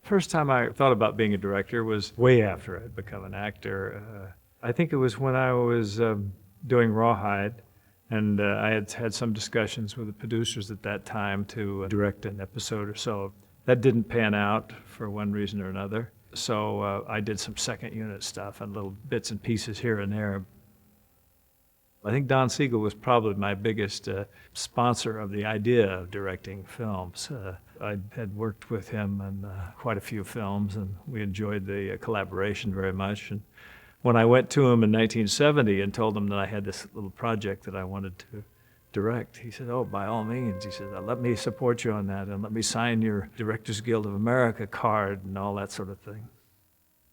First time I thought about being a director was way after I'd become an actor. I think it was when I was doing Rawhide, and I had had some discussions with the producers at that time to direct an episode or so. That didn't pan out for one reason or another, so I did some second unit stuff and little bits and pieces here and there. I think Don Siegel was probably my biggest sponsor of the idea of directing films. I had worked with him on quite a few films, and we enjoyed the collaboration very much. And when I went to him in 1970 and told him that I had this little project that I wanted to direct, he said, "Oh, by all means." He said, "Let me support you on that, and let me sign your Directors Guild of America card," and all that sort of thing.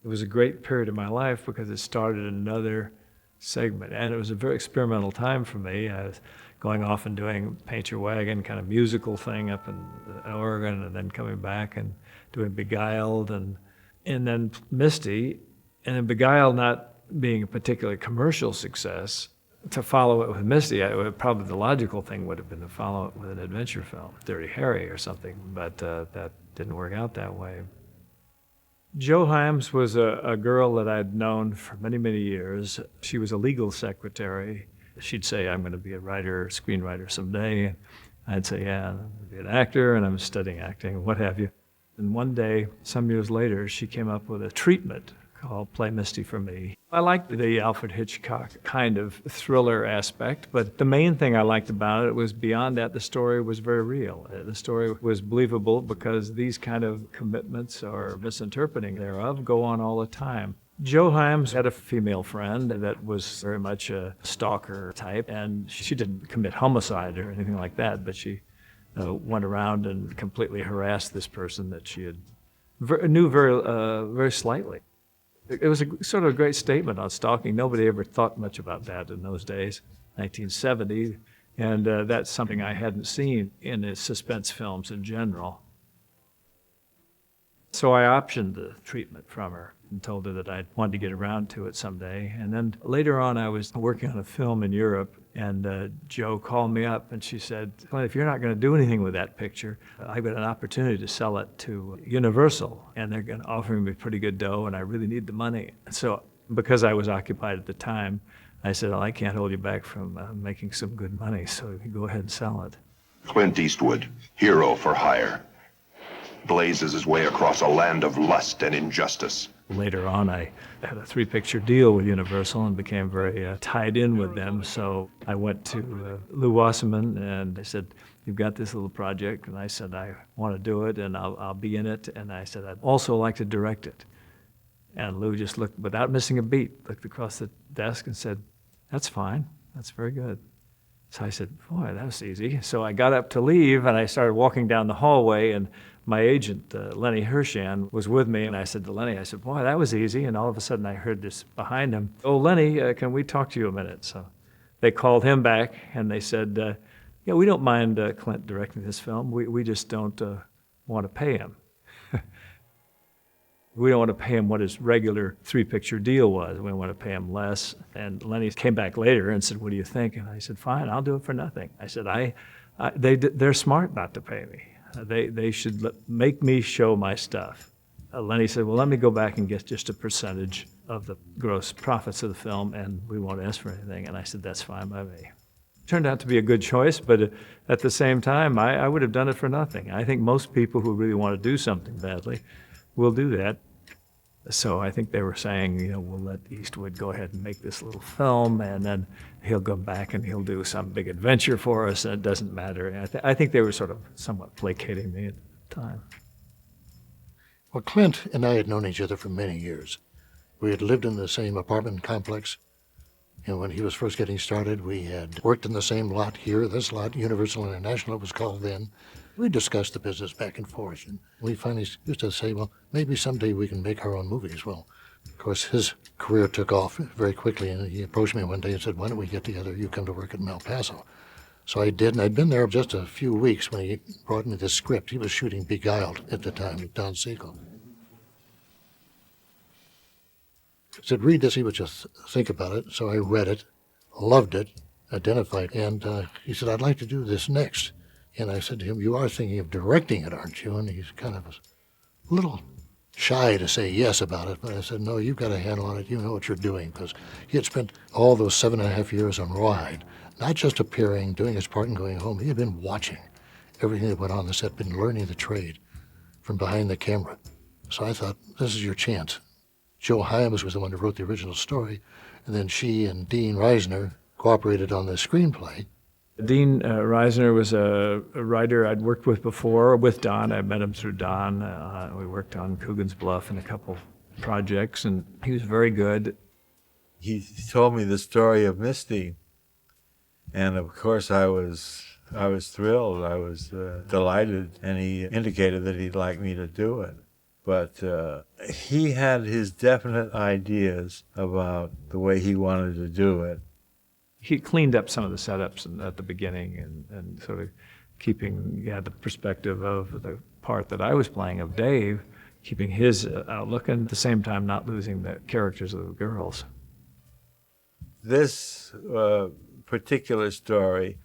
It was a great period of my life because it started another segment, and it was a very experimental time for me. I was going off and doing Paint Your Wagon, kind of musical thing up in Oregon, and then coming back and doing Beguiled, and then Misty, and then Beguiled not being a particularly commercial success. To follow it with Misty, probably the logical thing would have been to follow it with an adventure film, Dirty Harry or something, but that didn't work out that way. Jo Heims was a girl that I'd known for many, many years. She was a legal secretary. She'd say, "I'm going to be a writer, screenwriter someday." I'd say, "Yeah, I'm going to be an actor, and I'm studying acting," what have you. And one day, some years later, she came up with a treatment called Play Misty for Me. I liked the Alfred Hitchcock kind of thriller aspect, but the main thing I liked about it was beyond that, the story was very real. The story was believable because these kind of commitments or misinterpreting thereof go on all the time. Jo Heims had a female friend that was very much a stalker type, and she didn't commit homicide or anything like that, but she went around and completely harassed this person that she knew very slightly. It was a sort of a great statement on stalking. Nobody ever thought much about that in those days, 1970, and that's something I hadn't seen in the suspense films in general. So I optioned the treatment from her and told her that I wanted to get around to it someday. And then later on, I was working on a film in Europe, and Jo called me up and she said, "Clint, if you're not going to do anything with that picture, I've got an opportunity to sell it to Universal, and they're going to offer me pretty good dough, and I really need the money." So because I was occupied at the time, I said, "Well, I can't hold you back from making some good money, so you go ahead and sell it." Clint Eastwood, hero for hire, blazes his way across a land of lust and injustice. Later on, I had a 3-picture deal with Universal and became very tied in with them. So I went to Lou Wasserman and I said, "You've got this little project." And I said, "I want to do it and I'll be in it." And I said, "I'd also like to direct it." And Lou just looked, without missing a beat, looked across the desk and said, "That's fine. That's very good." So I said, "Boy, that was easy." So I got up to leave and I started walking down the hallway, and my agent, Lenny Hershan, was with me, and I said to Lenny, "Boy, that was easy." And all of a sudden I heard this behind him, "Oh, Lenny, can we talk to you a minute?" So they called him back and they said, "Yeah, we don't mind Clint directing this film. We just don't want to pay him." We don't want to pay him what his regular 3-picture deal was. We want to pay him less. And Lenny came back later and said, "What do you think?" And I said, "Fine, I'll do it for nothing." I said, they're smart not to pay me. They should make me show my stuff. Lenny said, "Well, let me go back and get just a percentage of the gross profits of the film, and we won't ask for anything." And I said, "That's fine by me." Turned out to be a good choice, but at the same time, I would have done it for nothing. I think most people who really want to do something badly will do that. So I think they were saying, "We'll let Eastwood go ahead and make this little film, and then he'll go back and he'll do some big adventure for us, and it doesn't matter." And I think they were sort of somewhat placating me at the time. Well, Clint and I had known each other for many years. We had lived in the same apartment complex, and when he was first getting started, we had worked in the same lot here, this lot, Universal International it was called then. We discussed the business back and forth, and we finally used to say, well, maybe someday we can make our own movies. Well, of course, his career took off very quickly, and he approached me one day and said, "Why don't we get together? You come to work at El Paso." So I did, and I'd been there just a few weeks when he brought me this script. He was shooting Beguiled at the time with Don Siegel. He said, "Read this, see what you think about it." So I read it, loved it, identified, and he said, "I'd like to do this next." And I said to him, "You are thinking of directing it, aren't you?" And he's kind of a little shy to say yes about it, but I said, no, you've got a handle on it. You know what you're doing, because he had spent all those 7.5 years on Rawhide, not just appearing, doing his part and going home. He had been watching everything that went on the set, been learning the trade from behind the camera. So I thought, this is your chance. Joe Heims was the one who wrote the original story, and then she and Dean Riesner cooperated on the screenplay. Dean Riesner was a writer I'd worked with before, with Don. I met him through Don. We worked on Coogan's Bluff and a couple projects, and he was very good. He told me the story of Misty, and of course I was thrilled. I was delighted, and he indicated that he'd like me to do it. But he had his definite ideas about the way he wanted to do it. He cleaned up some of the setups at the beginning and sort of keeping the perspective of the part that I was playing of Dave, keeping his outlook, and at the same time not losing the characters of the girls. This particular story,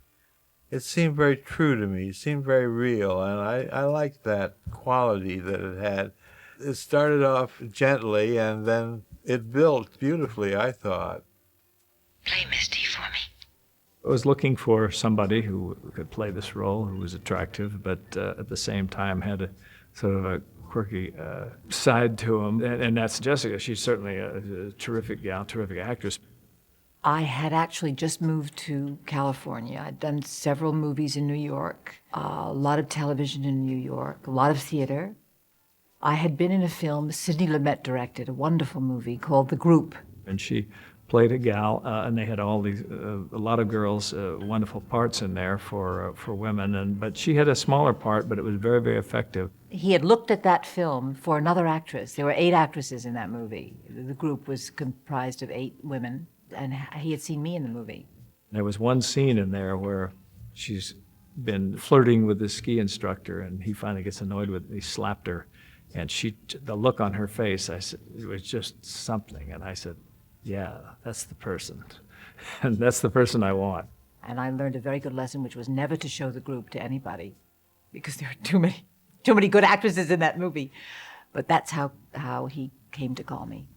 it seemed very true to me. It seemed very real, and I liked that quality that it had. It started off gently, and then it built beautifully, I thought. Play Misty for me. I was looking for somebody who could play this role, who was attractive, but at the same time had a sort of a quirky side to him. And that's Jessica. She's certainly a terrific gal, terrific actress. I had actually just moved to California. I'd done several movies in New York, a lot of television in New York, a lot of theater. I had been in a film Sidney Lumet directed, a wonderful movie called The Group. And she played a gal, and they had all these, a lot of girls, wonderful parts in there for women. But she had a smaller part, but it was very, very effective. He had looked at that film for another actress. There were 8 actresses in that movie. The group was comprised of 8 women, and he had seen me in the movie. There was one scene in there where she's been flirting with the ski instructor, and he finally gets annoyed with it. He slapped her, and the look on her face, I said, it was just something. And I said, yeah, that's the person. And that's the person I want. And I learned a very good lesson, which was never to show the group to anybody, because there are too many good actresses in that movie. But that's how he came to call me.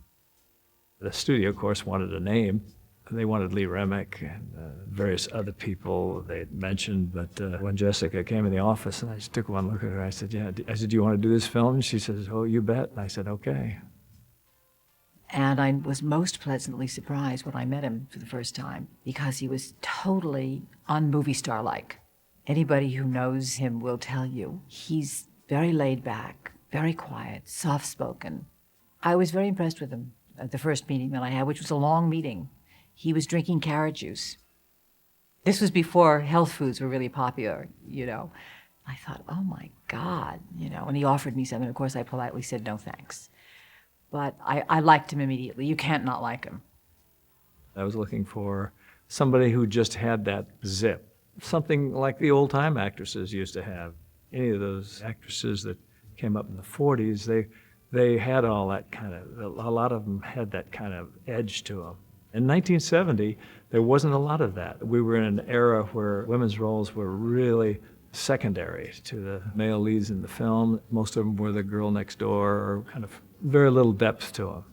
The studio, of course, wanted a name. They wanted Lee Remick and various other people they had mentioned. But when Jessica came in the office, and I just took one look at her, I said, yeah. I said, do you want to do this film? And she says, oh, you bet. And I said, okay. And I was most pleasantly surprised when I met him for the first time, because he was totally un-movie star-like. Anybody who knows him will tell you he's very laid back, very quiet, soft-spoken. I was very impressed with him at the first meeting that I had, which was a long meeting. He was drinking carrot juice. This was before health foods were really popular, you know. I thought, oh my God, you know, and he offered me something. Of course, I politely said, no thanks. But I liked him immediately. You can't not like him. I was looking for somebody who just had that zip, something like the old-time actresses used to have. Any of those actresses that came up in the 40s, they had all that kind of, a lot of them had that kind of edge to them. In 1970, there wasn't a lot of that. We were in an era where women's roles were really secondary to the male leads in the film. Most of them were the girl next door, or kind of very little depth to them.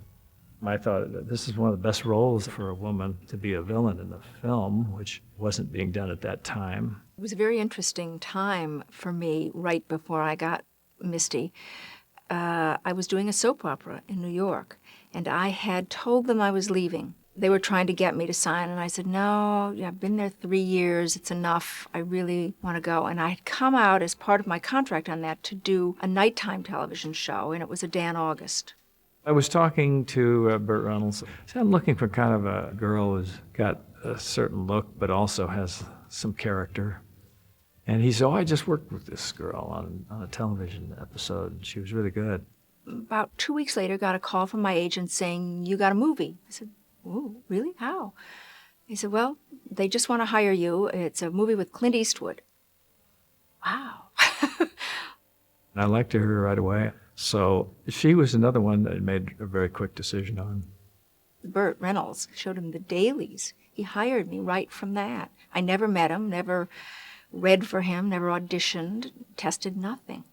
I thought that this is one of the best roles for a woman to be a villain in the film, which wasn't being done at that time. It was a very interesting time for me right before I got Misty. I was doing a soap opera in New York, and I had told them I was leaving. They were trying to get me to sign, and I said, no, I've been there 3 years, it's enough, I really want to go. And I had come out as part of my contract on that to do a nighttime television show, and it was a Dan August. I was talking to Burt Reynolds. I said, I'm looking for kind of a girl who's got a certain look, but also has some character. And he said, oh, I just worked with this girl on a television episode, and she was really good. About 2 weeks later, got a call from my agent saying, you got a movie. I said, oh, really? How? He said, well, they just want to hire you. It's a movie with Clint Eastwood. Wow. And I liked her right away. So she was another one that I made a very quick decision on. Burt Reynolds showed him the dailies. He hired me right from that. I never met him, never read for him, never auditioned, tested nothing.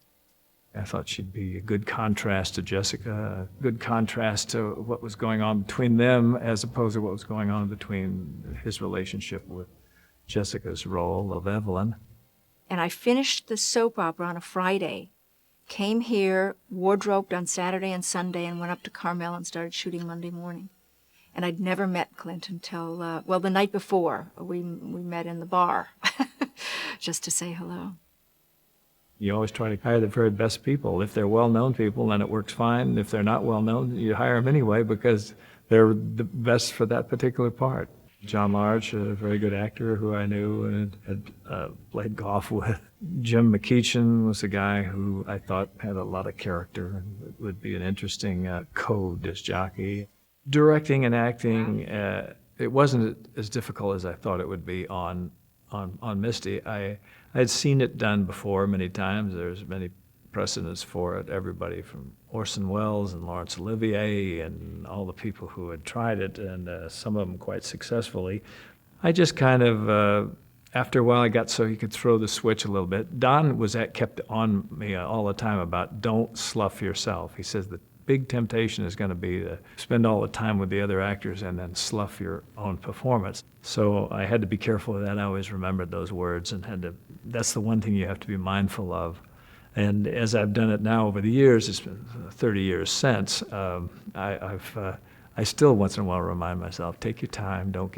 I thought she'd be a good contrast to Jessica, a good contrast to what was going on between them as opposed to what was going on between his relationship with Jessica's role of Evelyn. And I finished the soap opera on a Friday, came here, wardrobed on Saturday and Sunday, and went up to Carmel and started shooting Monday morning. And I'd never met Clint until, the night before. We met in the bar just to say hello. You always try to hire the very best people. If they're well-known people, then it works fine. If they're not well-known, you hire them anyway because they're the best for that particular part. John Large, a very good actor who I knew and had played golf with. Jim McKeechin was a guy who I thought had a lot of character and would be an interesting co-disc jockey. Directing and acting, it wasn't as difficult as I thought it would be on Misty. I had seen it done before many times. There's many precedents for it. Everybody from Orson Welles and Laurence Olivier and all the people who had tried it, and some of them quite successfully. I just kind of, after a while, I got so he could throw the switch a little bit. Don kept on me all the time about don't slough yourself. He says the big temptation is going to be to spend all the time with the other actors and then slough your own performance. So I had to be careful of that. I always remembered those words and that's the one thing you have to be mindful of. And as I've done it now over the years, it's been 30 years since, I still once in a while remind myself, take your time, don't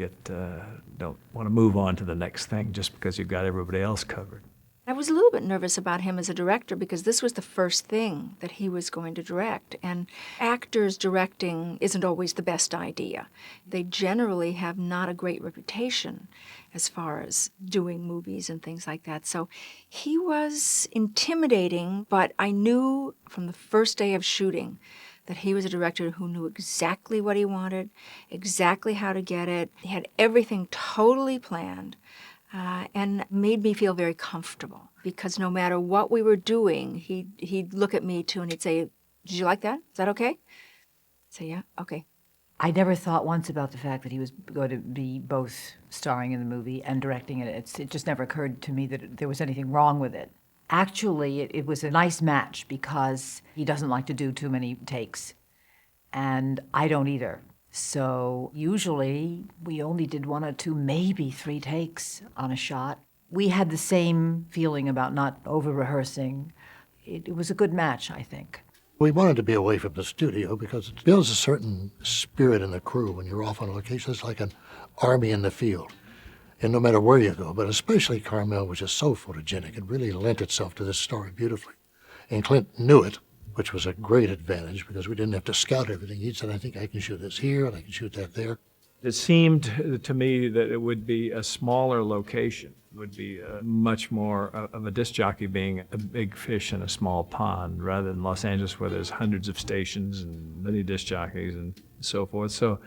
want to move on to the next thing just because you've got everybody else covered. I was a little bit nervous about him as a director because this was the first thing that he was going to direct. And actors directing isn't always the best idea. They generally have not a great reputation as far as doing movies and things like that. So he was intimidating, but I knew from the first day of shooting that he was a director who knew exactly what he wanted, exactly how to get it. He had everything totally planned. And made me feel very comfortable because no matter what we were doing, he'd look at me too and he'd say, "Did you like that? Is that okay?" I'd say, "Yeah, okay." I never thought once about the fact that he was going to be both starring in the movie and directing it. It just never occurred to me that there was anything wrong with it. Actually, it was a nice match because he doesn't like to do too many takes, and I don't either. So usually we only did 1 or 2, maybe 3 takes on a shot. We had the same feeling about not over-rehearsing. It was a good match, I think. We wanted to be away from the studio because it builds a certain spirit in the crew when you're off on location. It's like an army in the field. And no matter where you go, but especially Carmel was just so photogenic. It really lent itself to this story beautifully. And Clint knew it, which was a great advantage because we didn't have to scout everything. He said, I think I can shoot this here and I can shoot that there. It seemed to me that it would be a smaller location, would be much more of a disc jockey being a big fish in a small pond rather than Los Angeles where there's hundreds of stations and many disc jockeys and so forth. So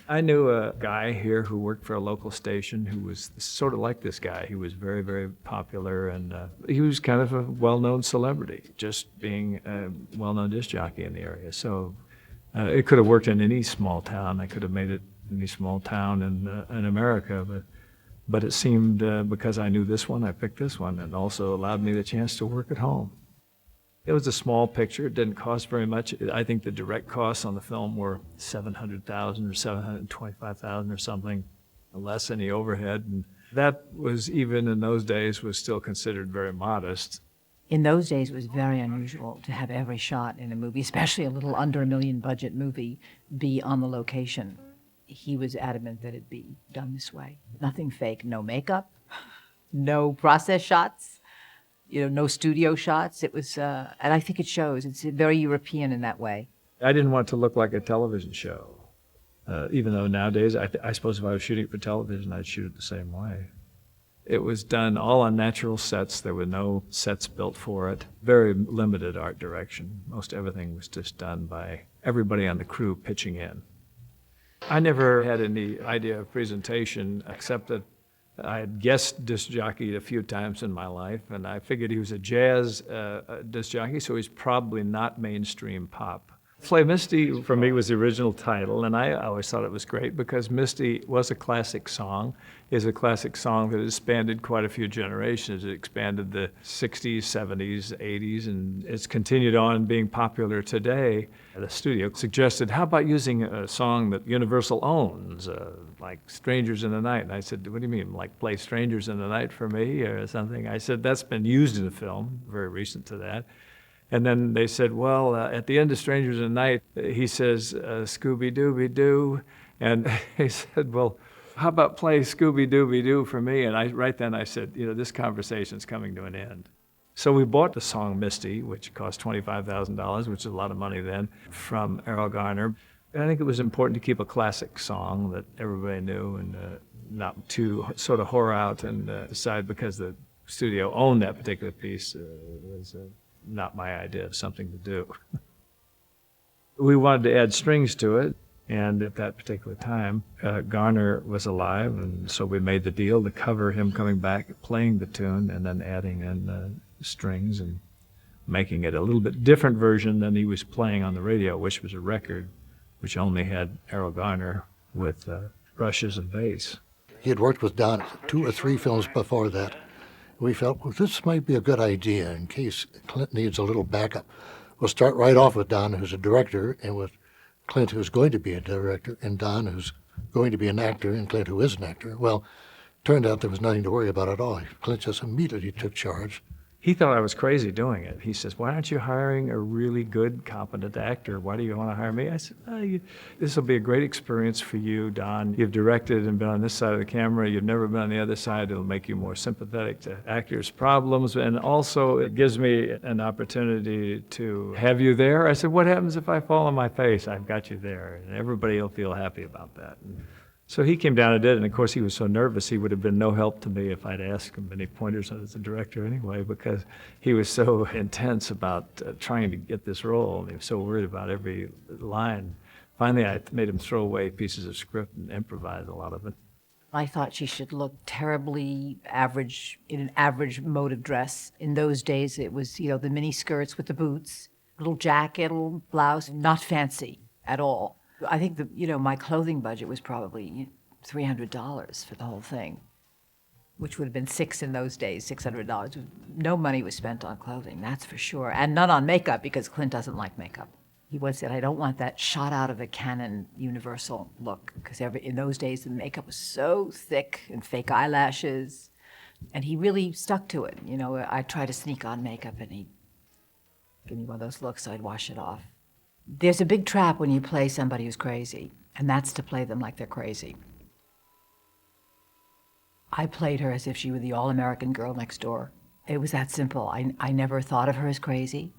I knew a guy here who worked for a local station who was sort of like this guy. He was very, very popular, and he was kind of a well-known celebrity, just being a well-known disc jockey in the area. So it could have worked in any small town. I could have made it in any small town in America, but it seemed because I knew this one, I picked this one, and also allowed me the chance to work at home. It was a small picture. It didn't cost very much. I think the direct costs on the film were $700,000 or $725,000 or something, less any overhead. And that was, even in those days, was still considered very modest. In those days, it was very unusual to have every shot in a movie, especially a little under $1 million budget movie, be on the location. He was adamant that it be done this way. Nothing fake, no makeup, no process shots. No studio shots. It was, and I think it shows. It's very European in that way. I didn't want it to look like a television show, even though nowadays, I suppose if I was shooting it for television, I'd shoot it the same way. It was done all on natural sets. There were no sets built for it. Very limited art direction. Most everything was just done by everybody on the crew pitching in. I never had any idea of presentation except that I had guest disc jockeyed a few times in my life, and I figured he was a jazz disc jockey, so he's probably not mainstream pop. Play Misty, for me, was the original title, and I always thought it was great because Misty was a classic song, is a classic song that has spanned quite a few generations. It expanded the 60s, 70s, 80s, and it's continued on being popular today. The studio suggested, how about using a song that Universal owns, like Strangers in the Night? And I said, what do you mean, like play Strangers in the Night for me or something? I said, that's been used in a film, very recent to that. And then they said, well, at the end of Strangers in the Night, he says, Scooby-Dooby-Doo. And he said, well, how about play Scooby-Dooby-Doo for me? And right then I said, this conversation's coming to an end. So we bought the song Misty, which cost $25,000, which is a lot of money then, from Errol Garner. And I think it was important to keep a classic song that everybody knew and not to sort of whore out and decide because the studio owned that particular piece was not my idea of something to do. We wanted to add strings to it, and at that particular time, Garner was alive, and so we made the deal to cover him coming back, playing the tune, and then adding in strings and making it a little bit different version than he was playing on the radio, which was a record which only had Errol Garner with brushes and bass. He had worked with Donna 2 or 3 films before that. We felt, well, this might be a good idea in case Clint needs a little backup. We'll start right off with Donna, who's a director, and with Clint, who's going to be a director, and Don, who's going to be an actor, and Clint, who is an actor. Well, turned out there was nothing to worry about at all. Clint just immediately took charge. He thought I was crazy doing it. He says, why aren't you hiring a really good, competent actor? Why do you want to hire me? I said, this will be a great experience for you, Don. You've directed and been on this side of the camera. You've never been on the other side. It'll make you more sympathetic to actors' problems. And also, it gives me an opportunity to have you there. I said, what happens if I fall on my face? I've got you there. And everybody will feel happy about that. So he came down and did it, and of course he was so nervous he would have been no help to me if I'd asked him any pointers as a director anyway, because he was so intense about trying to get this role, and he was so worried about every line. Finally, I made him throw away pieces of script and improvise a lot of it. I thought she should look terribly average, in an average mode of dress. In those days, it was, the mini skirts with the boots, little jacket, little blouse, not fancy at all. I think my clothing budget was probably $300 for the whole thing, which would have been $600 in those days, $600. No money was spent on clothing, that's for sure, and none on makeup because Clint doesn't like makeup. He once said, I don't want that shot out of a Canon Universal look, because in those days the makeup was so thick and fake eyelashes, and he really stuck to it. I'd try to sneak on makeup and he'd give me one of those looks, so I'd wash it off. There's a big trap when you play somebody who's crazy, and that's to play them like they're crazy. I played her as if she were the all-American girl next door. It was that simple. I never thought of her as crazy.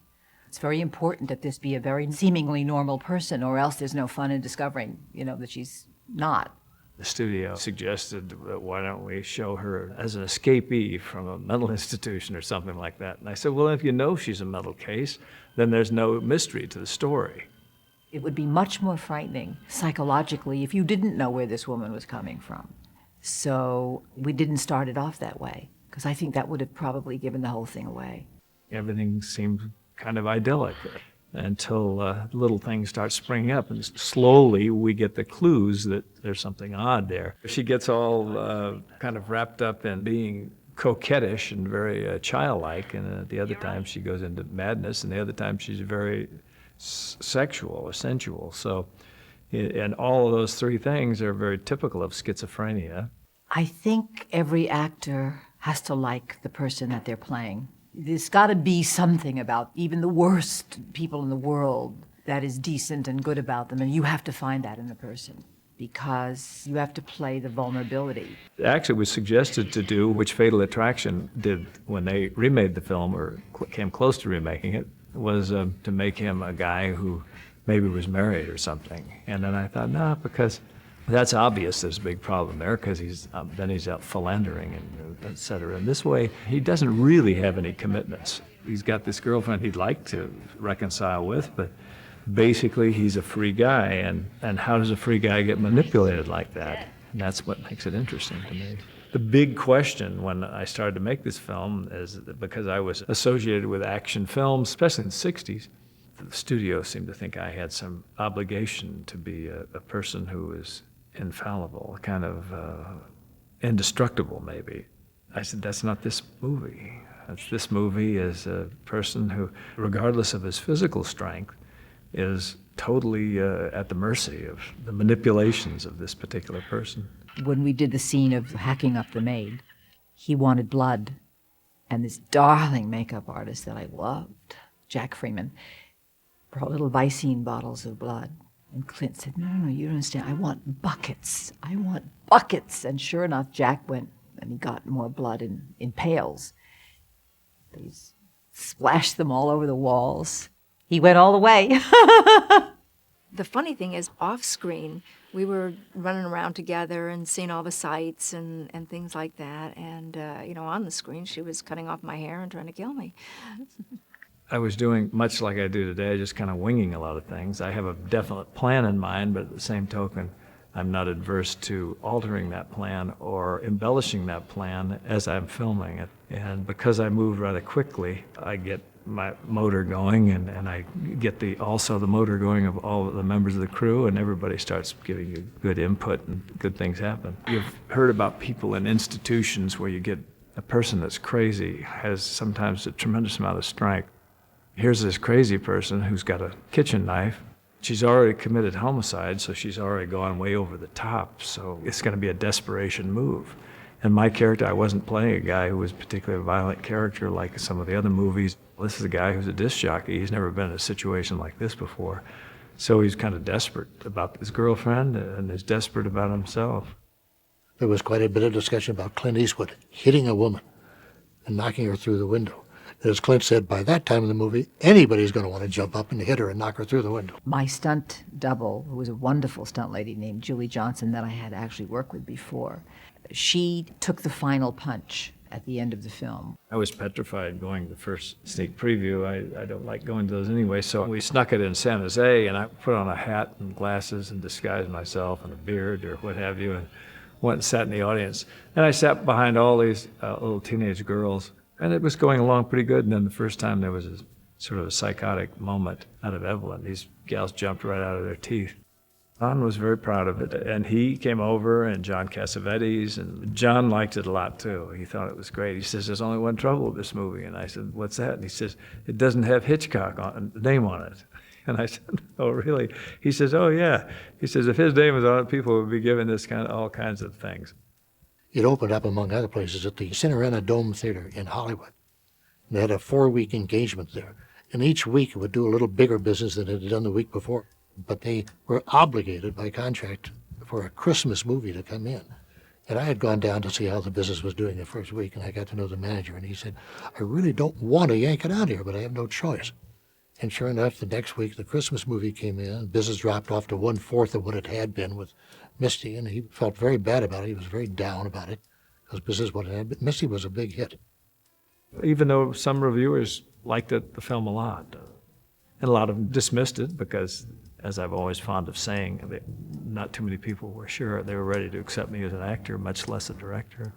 It's very important that this be a very seemingly normal person, or else there's no fun in discovering, that she's not. The studio suggested, why don't we show her as an escapee from a mental institution or something like that? And I said, well, if you know she's a mental case, then there's no mystery to the story. It would be much more frightening psychologically if you didn't know where this woman was coming from. So we didn't start it off that way, because I think that would have probably given the whole thing away. Everything seemed kind of idyllic until little things start springing up, and slowly we get the clues that there's something odd there. She gets all kind of wrapped up in being coquettish and very childlike, and at the other time she goes into madness, and the other time she's very sexual or sensual. So, and all of those 3 things are very typical of schizophrenia. I think every actor has to like the person that they're playing. There's got to be something about even the worst people in the world that is decent and good about them, and you have to find that in the person, because you have to play the vulnerability. Actually, it was suggested to do, which Fatal Attraction did when they remade the film, or came close to remaking it, was to make him a guy who maybe was married or something. And then I thought, no, because that's obvious there's a big problem there, because then he's out philandering and et cetera. And this way, he doesn't really have any commitments. He's got this girlfriend he'd like to reconcile with, but basically he's a free guy. And how does a free guy get manipulated like that? And that's what makes it interesting to me. The big question when I started to make this film is, because I was associated with action films, especially in the 60s, the studio seemed to think I had some obligation to be a person who was infallible, kind of indestructible, maybe. I said, that's not this movie. This movie is a person who, regardless of his physical strength, is totally at the mercy of the manipulations of this particular person. When we did the scene of hacking up the maid, he wanted blood. And this darling makeup artist that I loved, Jack Freeman, brought little Vicine bottles of blood. And Clint said, no, you don't understand. I want buckets. I want buckets. And sure enough, Jack went and he got more blood in pails. He splashed them all over the walls. He went all the way. The funny thing is, off-screen, we were running around together and seeing all the sights and things like that. And, on the screen, she was cutting off my hair and trying to kill me. I was doing much like I do today, just kind of winging a lot of things. I have a definite plan in mind, but at the same token, I'm not adverse to altering that plan or embellishing that plan as I'm filming it. And because I move rather quickly, I get my motor going, and I get also the motor going of all of the members of the crew, and everybody starts giving you good input and good things happen. You've heard about people in institutions where you get a person that's crazy, has sometimes a tremendous amount of strength. Here's this crazy person who's got a kitchen knife. She's already committed homicide, so she's already gone way over the top, so it's going to be a desperation move. And my character, I wasn't playing a guy who was a particularly violent character like some of the other movies. This is a guy who's a disc jockey. He's never been in a situation like this before. So he's kind of desperate about his girlfriend and is desperate about himself. There was quite a bit of discussion about Clint Eastwood hitting a woman and knocking her through the window. As Clint said, by that time in the movie, anybody's going to want to jump up and hit her and knock her through the window. My stunt double, who was a wonderful stunt lady named Julie Johnson that I had actually worked with before, she took the final punch at the end of the film. I was petrified going to the first sneak preview. I don't like going to those anyway, so we snuck it in San Jose, and I put on a hat and glasses and disguised myself and a beard or what have you, and went and sat in the audience. And I sat behind all these little teenage girls, and it was going along pretty good. And then the first time there was a sort of a psychotic moment out of Evelyn. These gals jumped right out of their teeth. Don was very proud of it, and he came over, and John Cassavetes, and John liked it a lot too. He thought it was great. He says, there's only one trouble with this movie, and I said, what's that? And he says, it doesn't have Hitchcock name on it. And I said, oh, really? He says, oh, yeah. He says, if his name was on it, people would be giving this all kinds of things. It opened up, among other places, at the Cinerama Dome Theater in Hollywood. They had a 4-week engagement there, and each week it would do a little bigger business than it had done the week before. But they were obligated by contract for a Christmas movie to come in. And I had gone down to see how the business was doing the first week, and I got to know the manager, and he said, I really don't want to yank it out here, but I have no choice. And sure enough, the next week, the Christmas movie came in. Business dropped off to 1/4 of what it had been with Misty, and he felt very bad about it. He was very down about it, because business what it had been. Misty was a big hit. Even though some reviewers liked the film a lot, and a lot of them dismissed it because, as I've always fond of saying, not too many people were sure they were ready to accept me as an actor, much less a director.